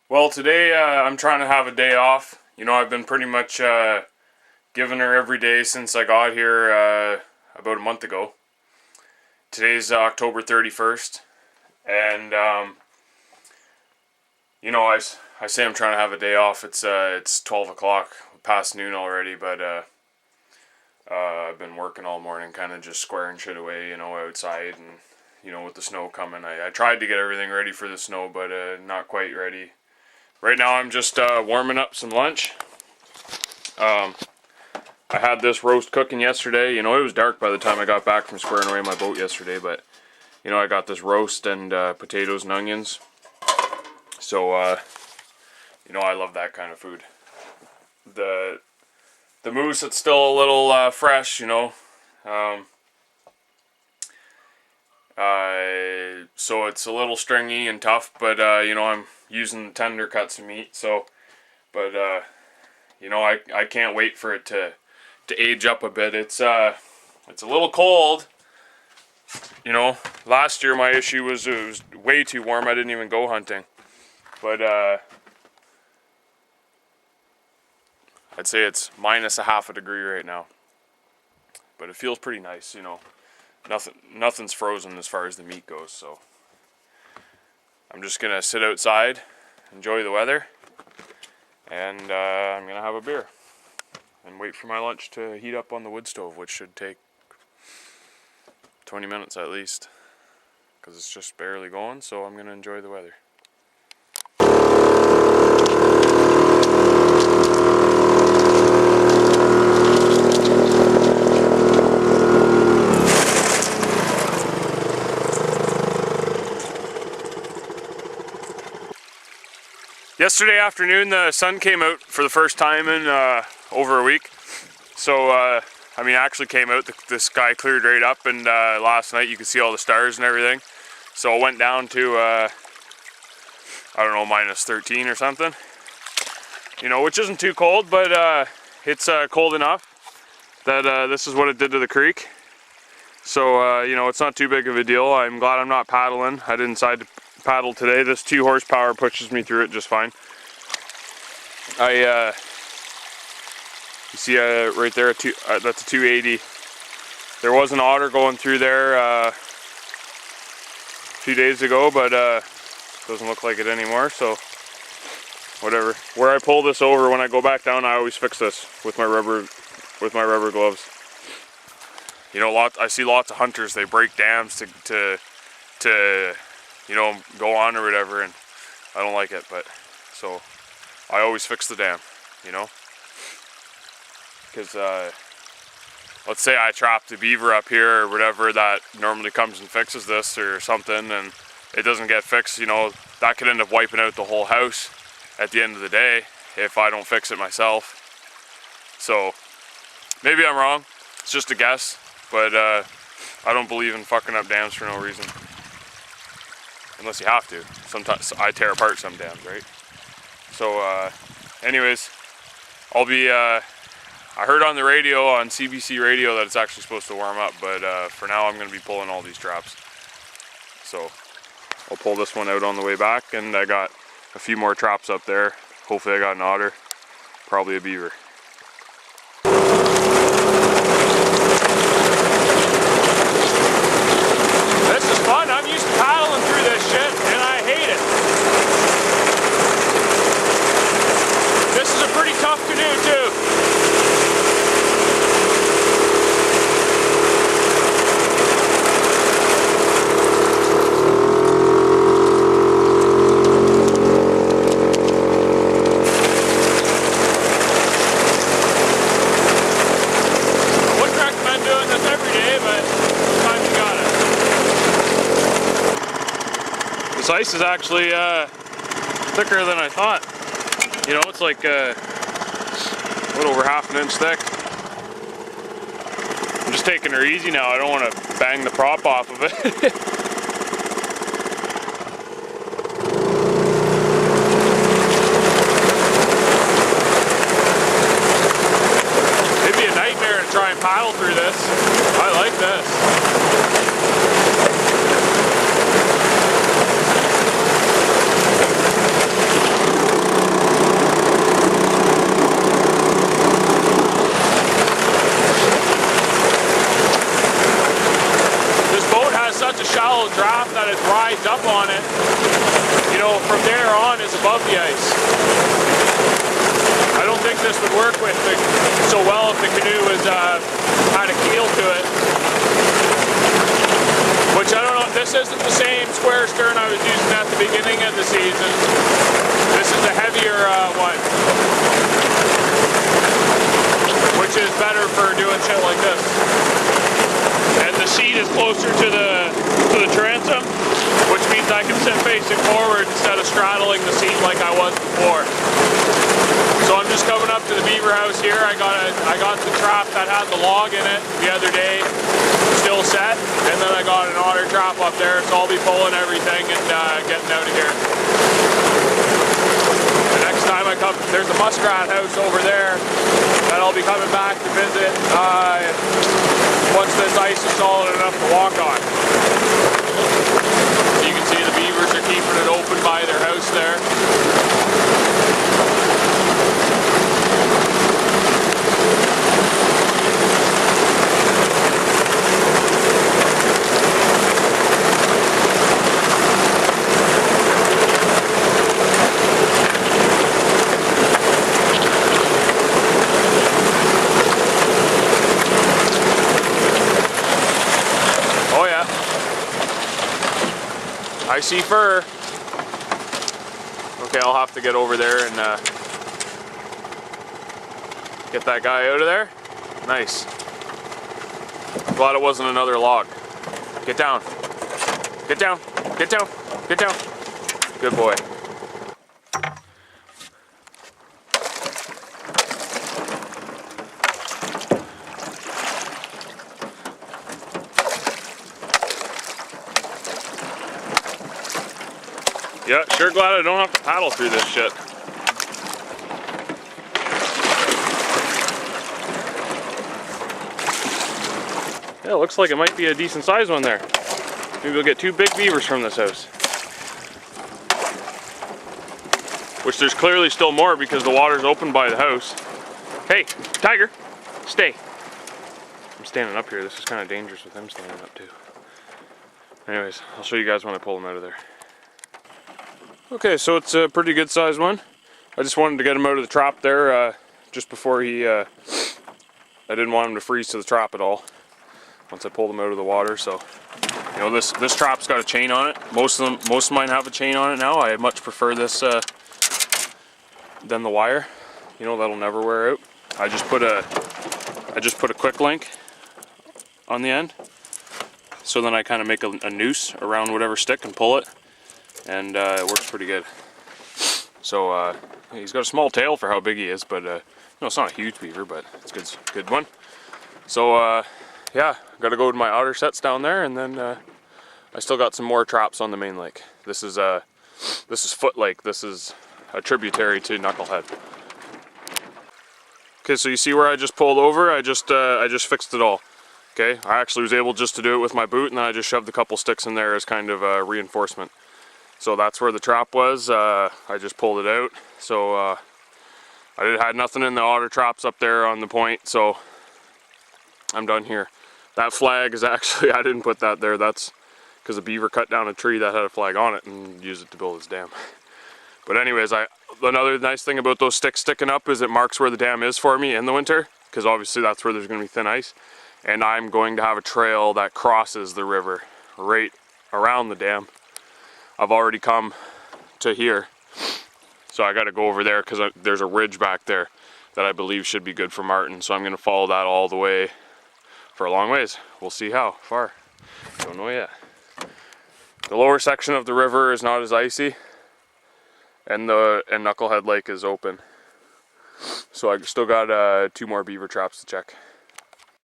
Well, today I'm trying to have a day off. You know, I've been pretty much giving her every day since I got here about a month ago. Today's October 31st, and you know, I say I'm trying to have a day off. It's 12 o'clock, past noon already, but I've been working all morning, kind of just squaring shit away, you know, outside, and you know, with the snow coming, I tried to get everything ready for the snow, but not quite ready. Right now I'm just warming up some lunch. I had this roast cooking yesterday. You know, it was dark by the time I got back from squaring away my boat yesterday, but you know, I got this roast and potatoes and onions. So, you know, I love that kind of food. The moose, it's still a little fresh, you know. So it's a little stringy and tough, but you know, I'm using tender cuts of meat, so, but you know, I can't wait for it to age up a bit. It's a little cold, you know. Last year my issue was it was way too warm. I didn't even go hunting, but I'd say it's minus a half a degree right now, but it feels pretty nice, you know. Nothing's frozen as far as the meat goes, so I'm just gonna sit outside, enjoy the weather, and I'm gonna have a beer and wait for my lunch to heat up on the wood stove, which should take 20 minutes at least, because it's just barely going, so I'm gonna enjoy the weather. Yesterday afternoon, the sun came out for the first time in over a week. So, I mean, it actually came out, the sky cleared right up, and last night you could see all the stars and everything. So it went down to, I don't know, minus 13 or something. You know, which isn't too cold, but it's cold enough that this is what it did to the creek. So, you know, it's not too big of a deal. I'm glad I'm not paddling. I didn't decide to paddle today. This 2 horsepower pushes me through it just fine. You see right there, that's a 280. There was an otter going through there a few days ago, but doesn't look like it anymore, so whatever. Where I pull this over, when I go back down, I always fix this with my rubber gloves. You know, I see lots of hunters, they break dams to you know, go on or whatever, and I don't like it, but so I always fix the dam, you know, because let's say I trapped a beaver up here or whatever that normally comes and fixes this or something, and it doesn't get fixed, you know, that could end up wiping out the whole house at the end of the day if I don't fix it myself. So maybe I'm wrong, it's just a guess, but I don't believe in fucking up dams for no reason. Unless you have to. Sometimes I tear apart some dams, right? So, anyways, I'll be, I heard on the radio, on CBC radio, that it's actually supposed to warm up, but for now I'm going to be pulling all these traps. So, I'll pull this one out on the way back, and I got a few more traps up there. Hopefully I got an otter, probably a beaver. This is fun. I'm used to paddling through this shit, and I hate it. This is a pretty tough canoe, too. I wouldn't recommend doing this every day, but sometimes you gotta. This ice is actually thicker than I thought. You know, it's like a little over half an inch thick. I'm just taking her easy now. I don't want to bang the prop off of it. It'd be a nightmare to try and paddle through this. I like this. layer on is above the ice. I don't think this would work with so well if the canoe was had a keel to it. Which I don't know, this isn't the same square stern I was using at the beginning of the season. This is a heavier one. Which is better for doing shit like this. And the seat is closer to the transom, which means I can sit facing forward instead of straddling the seat like I was before. So I'm just coming up to the beaver house here. I got the trap that had the log in it the other day, still set, and then I got an otter trap up there, so I'll be pulling everything and getting out of here. The next time I come, there's a muskrat house over there that I'll be coming back to visit once this ice is solid enough to walk on. You can see the beavers are keeping it open by their house there. I see fur. Okay, I'll have to get over there and get that guy out of there. Nice. Glad it wasn't another log. Get down. Get down. Get down. Get down. Good boy. Yeah, sure glad I don't have to paddle through this shit. Yeah, it looks like it might be a decent sized one there. Maybe we'll get 2 big beavers from this house. Which there's clearly still more because the water's open by the house. Hey, tiger, stay. I'm standing up here. This is kind of dangerous with him standing up too. Anyways, I'll show you guys when I pull him out of there. Okay, so it's a pretty good sized one. I just wanted to get him out of the trap there just before he, I didn't want him to freeze to the trap at all once I pulled him out of the water. So, you know, this trap's got a chain on it. Most of mine have a chain on it now. I much prefer this than the wire. You know, that'll never wear out. I just put a quick link on the end, so then I kind of make a noose around whatever stick and pull it. And it works pretty good. So he's got a small tail for how big he is, but no, it's not a huge beaver, but it's a good one. So yeah, got to go to my otter sets down there, and then I still got some more traps on the main lake. This is Foot Lake. This is a tributary to Knucklehead. Okay, so you see where I just pulled over? I just fixed it all. Okay, I actually was able just to do it with my boot, and then I just shoved a couple sticks in there as kind of reinforcement. So that's where the trap was. I just pulled it out. So I had nothing in the otter traps up there on the point, so I'm done here. That flag is actually, I didn't put that there. That's because a beaver cut down a tree that had a flag on it and used it to build his dam. But anyways, another nice thing about those sticks sticking up is it marks where the dam is for me in the winter, because obviously that's where there's going to be thin ice. And I'm going to have a trail that crosses the river right around the dam. I've already come to here, so I got to go over there because there's a ridge back there that I believe should be good for marten. So I'm going to follow that all the way for a long ways. We'll see how far. Don't know yet. The lower section of the river is not as icy, and Knucklehead Lake is open. So I still got 2 more beaver traps to check.